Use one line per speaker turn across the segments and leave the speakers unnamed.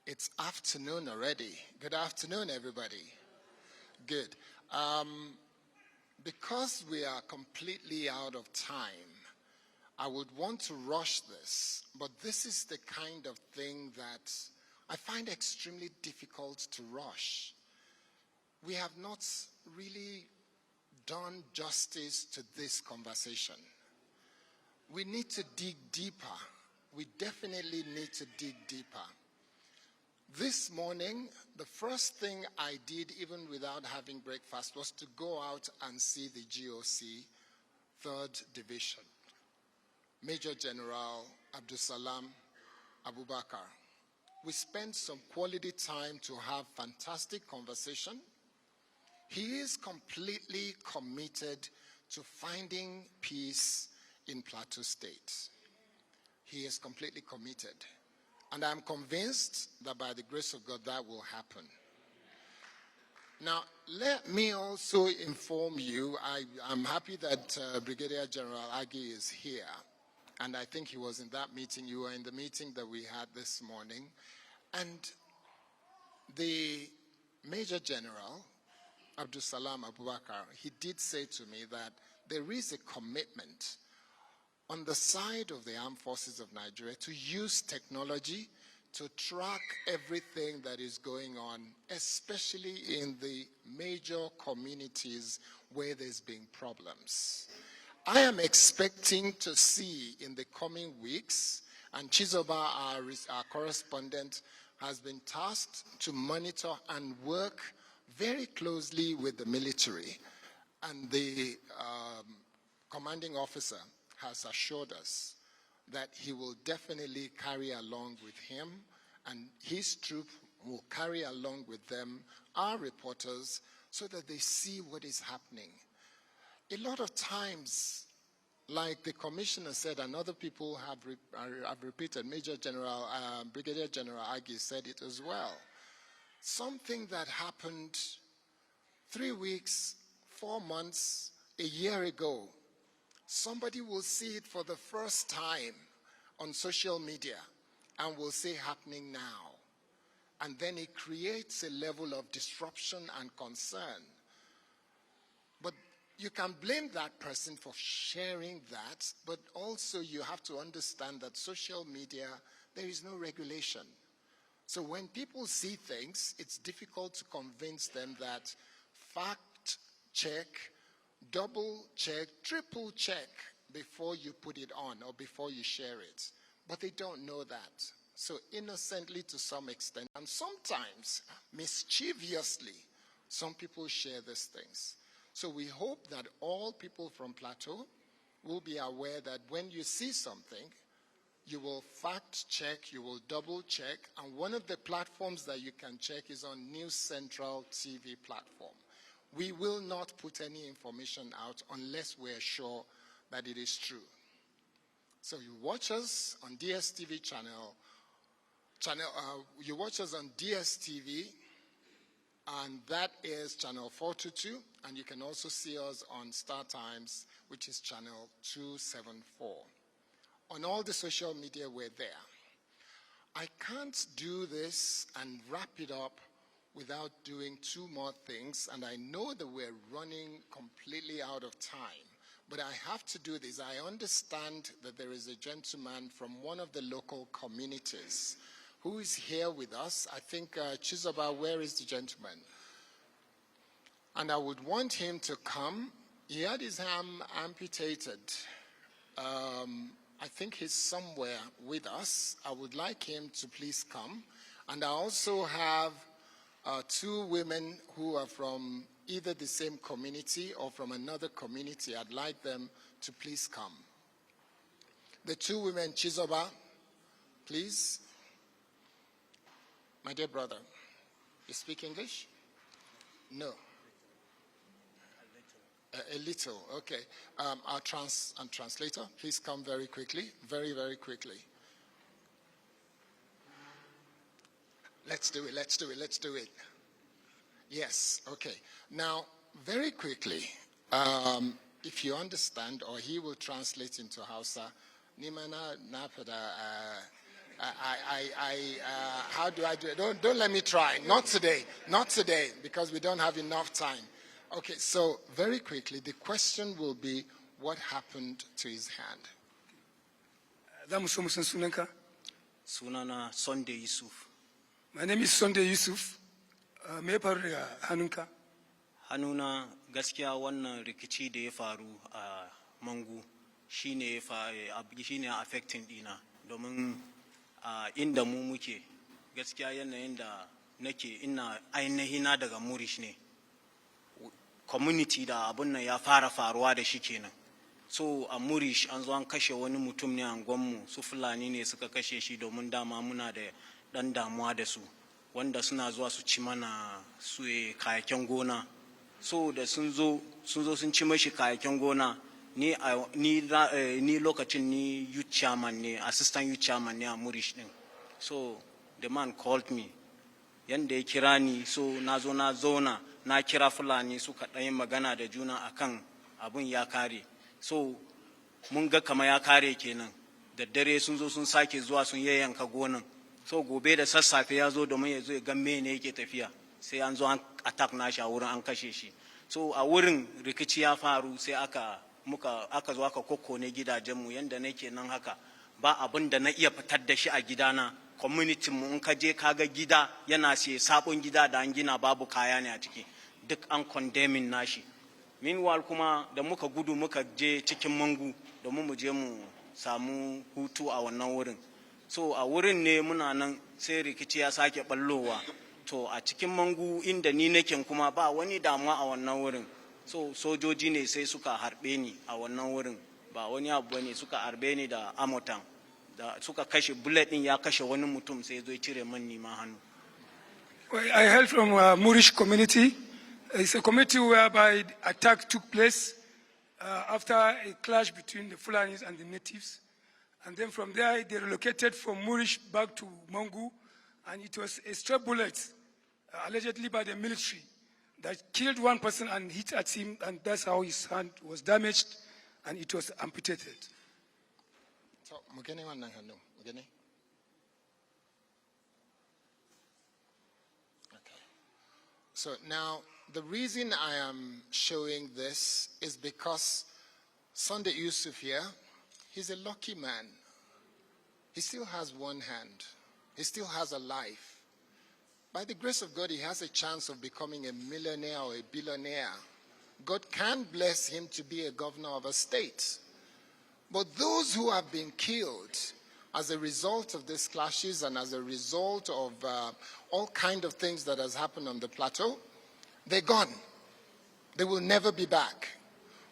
It's afternoon already. Good afternoon, everybody. Good. Because we are completely out of time, I would want to rush this, but this is the kind of thing that I find extremely difficult to rush. We have not really done justice to this conversation. We need to dig deeper. We definitely need to dig deeper. This morning, the first thing I did, even without having breakfast, was to go out and see the GOC 3rd Division. Major General Abdusalam Abubakar. We spent some quality time to have fantastic conversation. He is completely committed to finding peace in Plateau State. He is completely committed. And I'm convinced that by the grace of God, that will happen. Now, let me also inform you, I'm happy that Brigadier General Aggie is here. And I think he was in that meeting. You were in the meeting that we had this morning. And the Major General, Abdusalam Abubakar, he did say to me that there is a commitment on the side of the armed forces of Nigeria to use technology to track everything that is going on, especially in the major communities where there's been problems. I am expecting to see in the coming weeks, and Chizoba, our correspondent, has been tasked to monitor and work very closely with the military, and the commanding officer has assured us that he will definitely carry along with him, and his troop will carry along with them our reporters so that they see what is happening. A lot of times, like the commissioner said, and other people have repeated, Brigadier General Aggie said it as well, something that happened 3 weeks, 4 months, a year ago, somebody will see it for the first time on social media and will say happening now. And then it creates a level of disruption and concern. But you can blame that person for sharing that, but also you have to understand that social media, there is no regulation. So when people see things, it's difficult to convince them that fact check, double check, triple check before you put it on or before you share it. But they don't know that. So innocently to some extent, and sometimes mischievously, some people share these things. So we hope that all people from Plateau will be aware that when you see something, you will fact check, you will double check, and one of the platforms that you can check is on News Central TV platform. We will not put any information out unless we're sure that it is true. So you watch us on DSTV you watch us on DSTV, and that is channel 422, and you can also see us on Star Times, which is channel 274. On all the social media, we're there. I can't do this and wrap it up without doing 2 more things, and I know that we're running completely out of time, but I have to do this. I understand that there is a gentleman from one of the local communities who is here with us. I think, Chizoba, where is the gentleman? And I would want him to come. He had his arm amputated. I think he's somewhere with us. I would like him to please come. And I also have 2 women who are from either the same community or from another community. I'd like them to please come. The 2 women, Chizoba, please. My dear brother, you speak English? No. A little, okay. Our translator, please come very quickly, very, very quickly. Let's do it, let's do it, let's do it. Yes, okay. Now, very quickly, if you understand, or he will translate into Hausa, Nimana Napada How do I do it? Don't let me try. Not today. Not today, because we don't have enough time. Okay, so very quickly, the question will be, what happened to his hand?
Sunana Sunday Yusuf.
My name is Sunday Yusuf. Me faru daga hannunka?
Hannuna gaskiya wannan rikici da ya faru a Mangu shine affecting dina domin inda mu muke gaskiya yanayin da nake ina ainihin daga Murish ne. Community da abun nan ya fara faruwa da shi kenan. So a Murish an zo an kashe wani mutum ne a angonmu, su Fulani ne suka kashe shi domin dama muna da dan damuwa da su wanda suna zuwa su ci mana su kayakin gona. So da sun zo sun ci mashi kayakin gona, ni lokacin ni youth chairman ne, assistant youth chairman ne a Murish din. So the man called me, yanda ya kira ni, so na zauna na kira Fulani suka ɗayin magana da juna akan abun ya kare. So mun ga kama ya kare kenan, da dare sun zo sun sake zuwa sun yayyanka gonan. So gobe da sassafe ya zo domin ya zo ya ga mene yake tafiya, sai an zo an attack nashi a wurin an kashe shi. So a wurin rikici ya faru, sai aka zo aka kokkone gidajenmu yanda nake nan haka, ba abin da na iya fitar da shi a gidana. Community mu in ka je kaga gida yana sai sabon gida da an gina babu kaya ne a ciki, duk an condemning nashi. Meanwhile kuma da muka gudu muka je cikin Mangu domin mu je mu samu hutu a wannan wurin. So a wurin ne muna nan sai rikici ya sake ballowa. To a cikin Mangu inda ni nake kuma ba wani damuwa a wannan wurin. So sojoji ne sai suka harbe ni a wannan wurin, ba wani abu bane, suka harbe ni da amotan da suka kashe bullet din ya kashe wani mutum sai zo ya cire man ni ma hannu.
I hail from Murish community. It's a community whereby attack took place after a clash between the Fulanis and the natives. And then from there, they relocated from Murish back to Mangu. And it was a stray bullet, allegedly by the military, that killed one person and hit at him. And that's how his hand was damaged and it was amputated.
So, Mugene Wanangano, Mugene. Okay. So now, the reason I am showing this is because Sunday Yusuf here, he's a lucky man. He still has one hand. He still has a life. By the grace of God, he has a chance of becoming a millionaire or a billionaire. God can bless him to be a governor of a state. But those who have been killed as a result of these clashes and as a result of all kinds of things that has happened on the plateau, they're gone. They will never be back.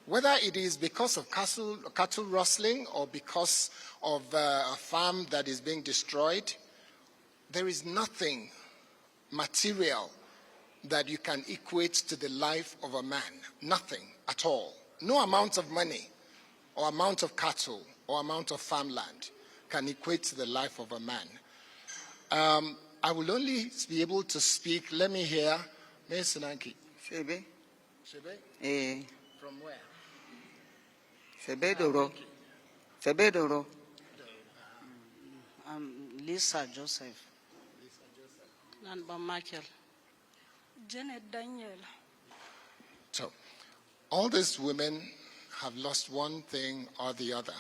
Whether it is because of cattle rustling or because of a farm that is being destroyed, there is nothing material that you can equate to the life of a man. Nothing at all. No amount of money or amount of cattle or amount of farmland can equate to the life of a man. I will only be able to speak, let me hear, Mesunanki.
Shebe?
Shebe?
Eh.
From where?
Shebedoro. Shebedoro.
Lisa Joseph.
Lisa Joseph.
Nanba Michael. Janet Daniel.
So, all these women have lost one thing or the other.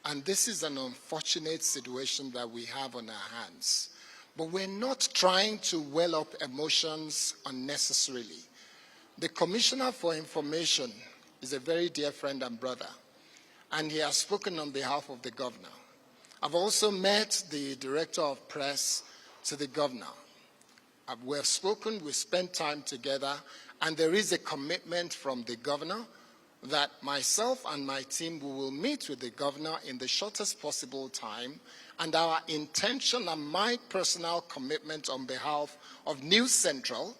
And this is an unfortunate situation that we have on our hands. But we're not trying to well up emotions unnecessarily. The Commissioner for Information is a very dear friend and brother, and he has spoken on behalf of the governor. I've also met the Director of Press to the governor. We have spoken, we spent time together, and there is a commitment from the governor that myself and my team will meet with the governor in the shortest possible time, and our intention and my personal commitment on behalf of News Central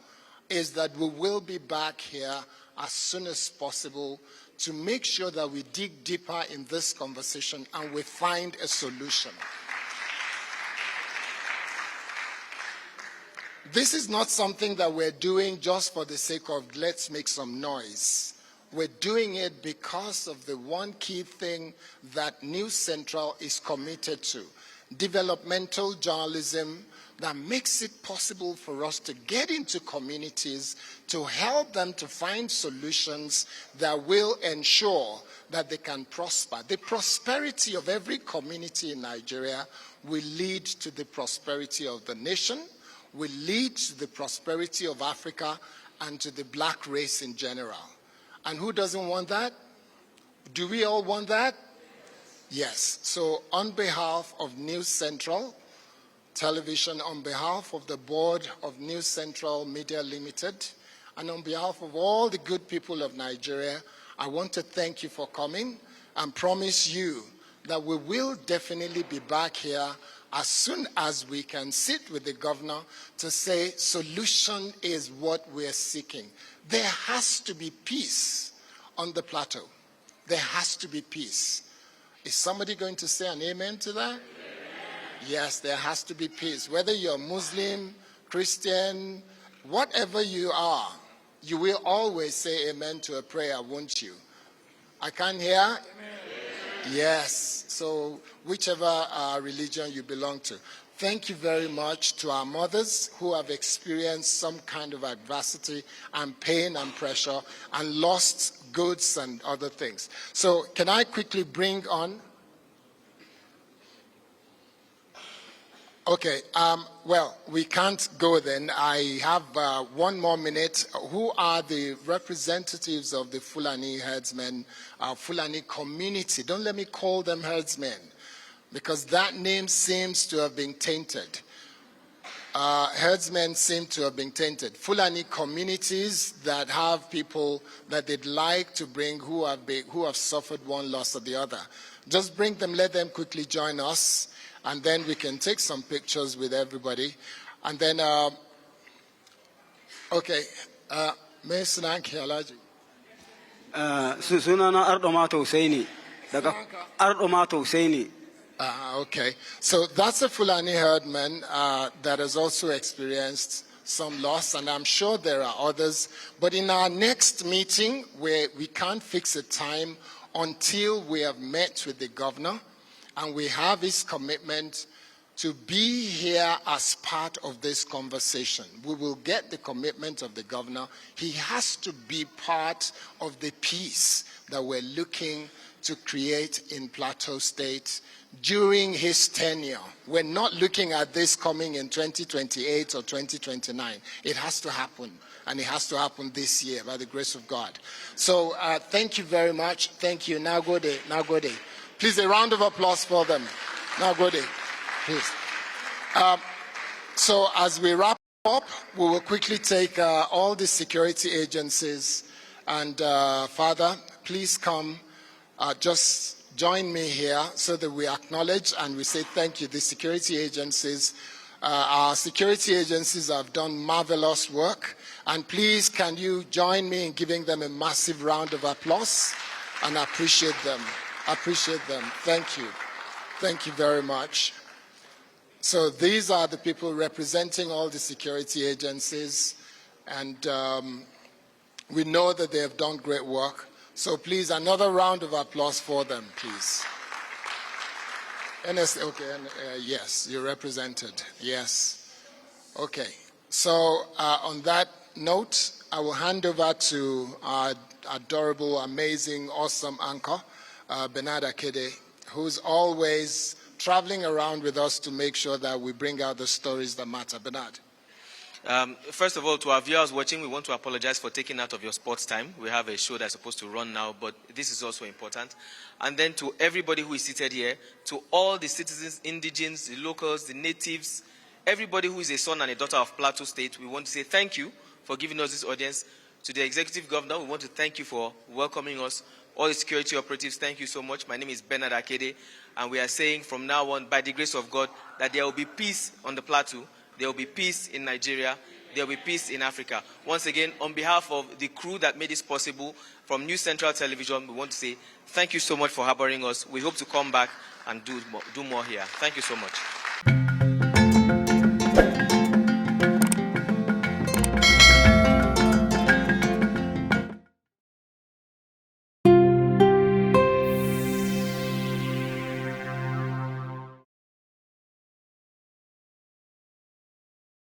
is that we will be back here as soon as possible to make sure that we dig deeper in this conversation and we find a solution. This is not something that we're doing just for the sake of let's make some noise. We're doing it because of the one key thing that News Central is committed to. developmental journalism that makes it possible for us to get into communities to help them to find solutions that will ensure that they can prosper. The prosperity of every community in Nigeria will lead to the prosperity of the nation, will lead to the prosperity of Africa and to the black race in general. And who doesn't want that? Do we all want that? Yes. So on behalf of News Central Television, on behalf of the board of News Central Media Limited, and on behalf of all the good people of Nigeria, I want to thank you for coming and promise you that we will definitely be back here as soon as we can sit with the governor to say solution is what we're seeking. There has to be peace on the plateau. There has to be peace. Is somebody going to say an amen to that? Yes, there has to be peace. Whether you're Muslim, Christian, whatever you are, you will always say amen to a prayer, won't you? I can't hear? Amen. Yes. So whichever religion you belong to. Thank you very much to our mothers who have experienced some kind of adversity and pain and pressure and lost goods and other things. So can I quickly bring on? Okay, well, we can't go then. I have 1 more minute. Who are the representatives of the Fulani herdsmen, Fulani community? Don't let me call them herdsmen, because that name seems to have been tainted. Herdsmen seem to have been tainted. Fulani communities that have people that they'd like to bring who have suffered one loss or the other. Just bring them, let them quickly join us. And then we can take some pictures with everybody. And then, okay, Mason Ankialaji.
Sunana Ardomato Saini. Ardomato Saini.
Okay, so that's a Fulani herdman that has also experienced some loss, and I'm sure there are others. But in our next meeting, where we can't fix a time until we have met with the governor, and we have his commitment to be here as part of this conversation. We will get the commitment of the governor. He has to be part of the peace that we're looking to create in Plateau State during his tenure. We're not looking at this coming in 2028 or 2029. It has to happen, and it has to happen this year by the grace of God. So thank you very much. Thank you. Nagode, Nagode. Please, a round of applause for them. Now, go there, please. So as we wrap up, we will quickly take all the security agencies. And Father, please come, just join me here so that we acknowledge and we say thank you. The security agencies, our security agencies have done marvelous work. And please, can you join me in giving them a massive round of applause? And I appreciate them. Appreciate them. Thank you. Thank you very much. So these are the people representing all the security agencies, and we know that they have done great work. So please, another round of applause for them, please. Okay, yes, you're represented. Yes. Okay. So on that note, I will hand over to our adorable, amazing, awesome anchor, Bernard Akede, who's always traveling around with us to make sure that we bring out the stories that matter. Bernard.
First of all, to our viewers watching, we want to apologize for taking out of your sports time. We have a show that's supposed to run now, but this is also important. And then to everybody who is seated here, to all the citizens, indigenes, the locals, the natives, everybody who is a son and a daughter of Plateau State, we want to say thank you for giving us this audience. To the executive governor, we want to thank you for welcoming us. All the security operatives, thank you so much. My name is Bernard Akede, and we are saying from now on, by the grace of God, that there will be peace on the plateau, there will be peace in Nigeria, there will be peace in Africa. Once again, on behalf of the crew that made this possible, from News Central Television, we want to say thank you so much for harboring us. We hope to come back and do more here. Thank you so much.